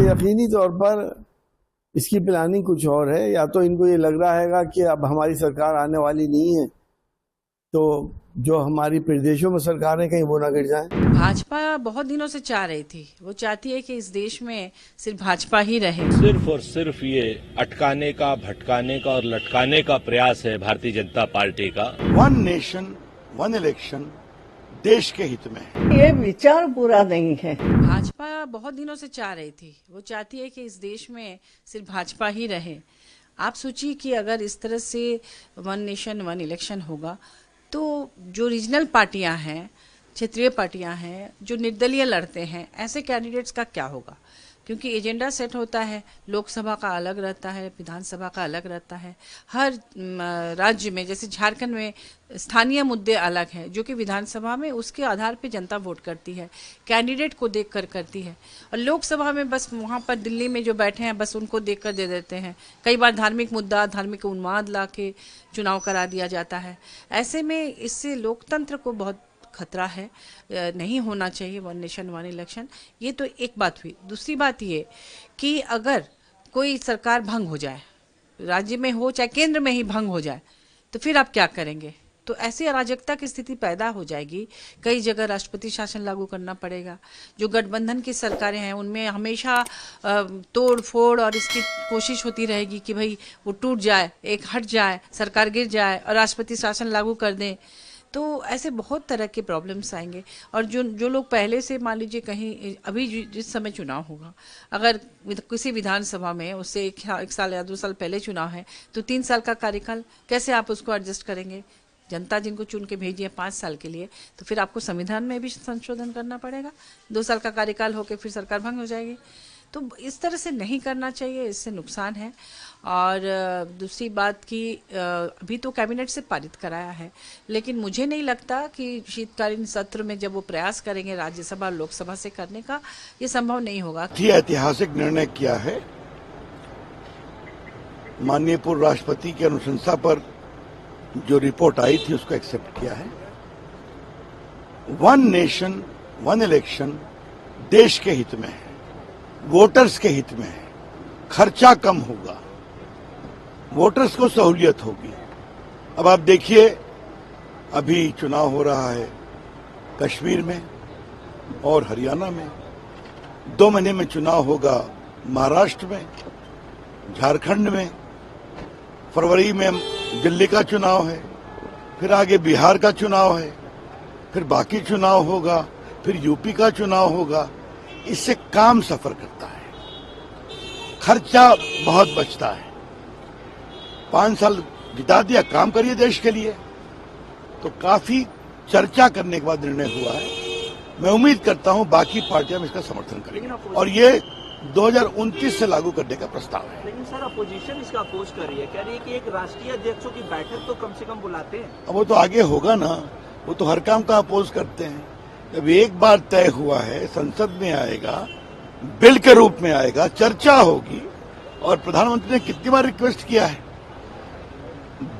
यकीनी तौर पर इसकी प्लानिंग कुछ और है। या तो इनको ये लग रहा है कि अब हमारी सरकार आने वाली नहीं है, तो जो हमारी प्रदेशों में सरकार है कहीं वो ना गिर जाए। भाजपा बहुत दिनों से चाह रही थी, वो चाहती है कि इस देश में सिर्फ भाजपा ही रहे। सिर्फ और सिर्फ ये अटकाने का, भटकाने का और लटकाने का प्रयास है भारतीय जनता पार्टी का। वन नेशन वन इलेक्शन देश के हित में है। ये विचार बुरा नहीं है। भाजपा बहुत दिनों से चाह रही थी, वो चाहती है कि इस देश में सिर्फ भाजपा ही रहे। आप सोचिए कि अगर इस तरह से वन नेशन वन इलेक्शन होगा तो जो रीजनल पार्टियां हैं, क्षेत्रीय पार्टियां हैं, जो निर्दलीय लड़ते हैं, ऐसे कैंडिडेट्स का क्या होगा? क्योंकि एजेंडा सेट होता है, लोकसभा का अलग रहता है, विधानसभा का अलग रहता है। हर राज्य में, जैसे झारखंड में स्थानीय मुद्दे अलग हैं, जो कि विधानसभा में उसके आधार पे जनता वोट करती है, कैंडिडेट को देख कर करती है। और लोकसभा में बस वहाँ पर दिल्ली में जो बैठे हैं बस उनको देख कर दे देते हैं। कई बार धार्मिक मुद्दा, धार्मिक उन्माद ला के चुनाव करा दिया जाता है। ऐसे में इससे लोकतंत्र को बहुत खतरा है, नहीं होना चाहिए वन नेशन वन इलेक्शन। ये तो एक बात हुई। दूसरी बात ये कि अगर कोई सरकार भंग हो जाए, राज्य में हो चाहे केंद्र में ही भंग हो जाए, तो फिर आप क्या करेंगे? तो ऐसी अराजकता की स्थिति पैदा हो जाएगी। कई जगह राष्ट्रपति शासन लागू करना पड़ेगा। जो गठबंधन की सरकारें हैं उनमें हमेशा तोड़ फोड़ और इसकी कोशिश होती रहेगी कि भाई वो टूट जाए, एक हट जाए, सरकार गिर जाए और राष्ट्रपति शासन लागू कर दें। तो ऐसे बहुत तरह के प्रॉब्लम्स आएंगे। और जो लोग पहले से, मान लीजिए कहीं अभी जिस समय चुनाव होगा, अगर किसी विधानसभा में उससे एक साल या 2 साल पहले चुनाव है, तो 3 साल का कार्यकाल कैसे आप उसको एडजस्ट करेंगे? जनता जिनको चुन के भेजी है 5 साल के लिए, तो फिर आपको संविधान में भी संशोधन करना पड़ेगा। 2 साल का कार्यकाल होकर फिर सरकार भंग हो जाएगी। तो इस तरह से नहीं करना चाहिए, इससे नुकसान है। और दूसरी बात कि अभी तो कैबिनेट से पारित कराया है, लेकिन मुझे नहीं लगता कि शीतकालीन सत्र में जब वो प्रयास करेंगे राज्यसभा और लोकसभा से करने का, ये संभव नहीं होगा। ये ऐतिहासिक निर्णय किया है। माननीय पूर्व राष्ट्रपति की अनुशंसा पर जो रिपोर्ट आई थी उसको एक्सेप्ट किया है। वन नेशन वन इलेक्शन देश के हित में है, वोटर्स के हित में है। खर्चा कम होगा, वोटर्स को सहूलियत होगी। अब आप देखिए, अभी चुनाव हो रहा है कश्मीर में और हरियाणा में। 2 महीने में चुनाव होगा महाराष्ट्र में, झारखंड में। फरवरी में दिल्ली का चुनाव है, फिर आगे बिहार का चुनाव है, फिर बाकी चुनाव होगा, फिर यूपी का चुनाव होगा। इससे काम सफर करता है, खर्चा बहुत बचता है। 5 साल बिता दिया, काम करिए देश के लिए। तो काफी चर्चा करने के बाद निर्णय हुआ है। मैं उम्मीद करता हूं बाकी पार्टियां इसका समर्थन करेंगी और ये 2029 से लागू करने का प्रस्ताव है। लेकिन सर, अपोजिशन इसका अपोज कर रही है, कह रही है कि एक राष्ट्रीय अध्यक्षों की बैठक तो कम से कम बुलाते हैं। अब वो तो आगे होगा ना, वो तो हर काम का अपोज करते हैं। जब एक बार तय हुआ है, संसद में आएगा, बिल के रूप में आएगा, चर्चा होगी। और प्रधानमंत्री ने कितनी बार रिक्वेस्ट किया है,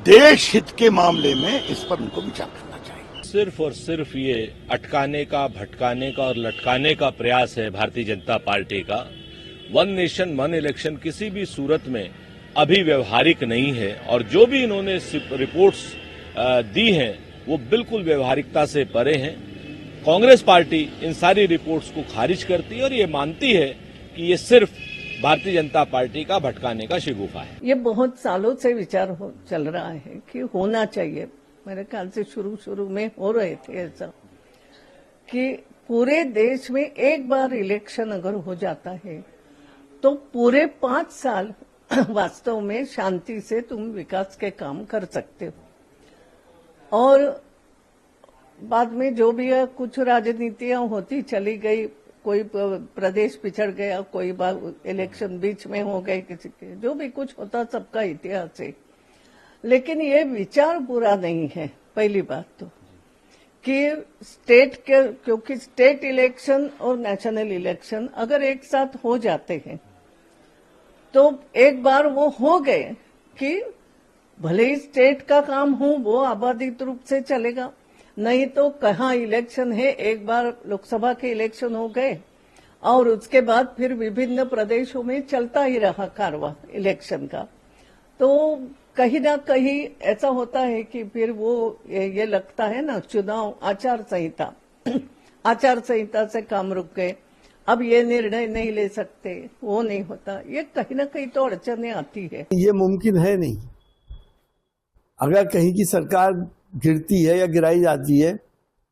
देश हित के मामले में इस पर उनको विचार करना चाहिए। सिर्फ और सिर्फ ये अटकाने का, भटकाने का और लटकाने का प्रयास है भारतीय जनता पार्टी का। वन नेशन वन इलेक्शन किसी भी सूरत में अभी व्यवहारिक नहीं है। और जो भी इन्होंने रिपोर्ट्स दी हैं वो बिल्कुल व्यवहारिकता से परे हैं। कांग्रेस पार्टी इन सारी रिपोर्ट्स को खारिज करती है और ये मानती है कि ये सिर्फ भारतीय जनता पार्टी का भटकाने का शिगुफा है। ये बहुत सालों से विचार चल रहा है कि होना चाहिए। मेरे ख्याल से शुरू में हो रहे थे ऐसा कि पूरे देश में एक बार इलेक्शन अगर हो जाता है तो पूरे 5 साल वास्तव में शांति से तुम विकास के काम कर सकते हो। और बाद में जो भी है, कुछ राजनीतियां होती चली गई, कोई प्रदेश पिछड़ गया, कोई बार इलेक्शन बीच में हो गए किसी के, जो भी कुछ होता सबका इतिहास है। लेकिन ये विचार बुरा नहीं है। पहली बात तो कि क्योंकि स्टेट इलेक्शन और नेशनल इलेक्शन अगर एक साथ हो जाते हैं तो एक बार वो हो गए कि भले ही स्टेट का काम हो वो आबादित रूप से चलेगा, नहीं तो कहाँ इलेक्शन है, एक बार लोकसभा के इलेक्शन हो गए और उसके बाद फिर विभिन्न प्रदेशों में चलता ही रहा कारवां इलेक्शन का। तो कहीं ना कहीं ऐसा होता है कि फिर वो ये लगता है ना, चुनाव आचार संहिता आचार संहिता से काम रुक गए, अब ये निर्णय नहीं ले सकते, वो नहीं होता, ये कहीं ना कहीं तो अड़चने आती है। ये मुमकिन है नहीं। अगर कहीं की सरकार गिरती है या गिराई जाती है,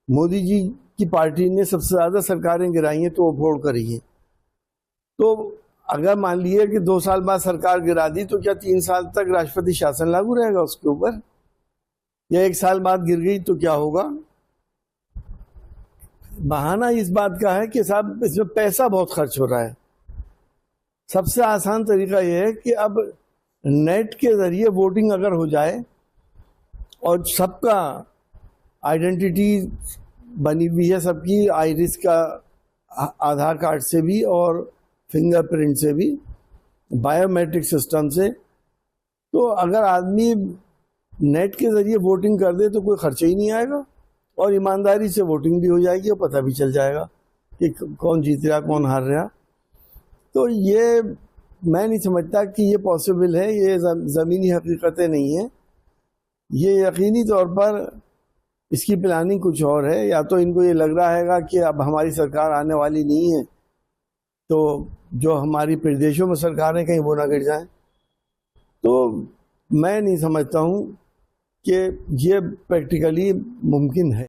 मोदी जी की पार्टी ने सबसे ज्यादा सरकारें गिराई हैं तो वो वोट करी है। तो अगर मान लिए कि 2 साल बाद सरकार गिरा दी तो क्या 3 साल तक राष्ट्रपति शासन लागू रहेगा उसके ऊपर, या 1 साल बाद गिर गई तो क्या होगा? बहाना इस बात का है कि साहब इसमें पैसा बहुत खर्च हो रहा है। सबसे आसान तरीका यह है कि अब नेट के जरिए वोटिंग अगर हो जाए और सबका आइडेंटिटी बनी हुई है, सबकी आइरिस का आधार कार्ड से भी और फिंगरप्रिंट से भी, बायोमेट्रिक सिस्टम से, तो अगर आदमी नेट के जरिए वोटिंग कर दे तो कोई खर्चा ही नहीं आएगा और ईमानदारी से वोटिंग भी हो जाएगी और पता भी चल जाएगा कि कौन जीत रहा कौन हार रहा। तो ये मैं नहीं समझता कि ये पॉसिबल है, ये ज़मीनी हकीकतें नहीं है। ये यकीनी तौर पर इसकी प्लानिंग कुछ और है। या तो इनको ये लग रहा है कि अब हमारी सरकार आने वाली नहीं है तो जो हमारी प्रदेशों में सरकारें कहीं वो ना गिर जाए। तो मैं नहीं समझता हूँ कि ये प्रैक्टिकली मुमकिन है।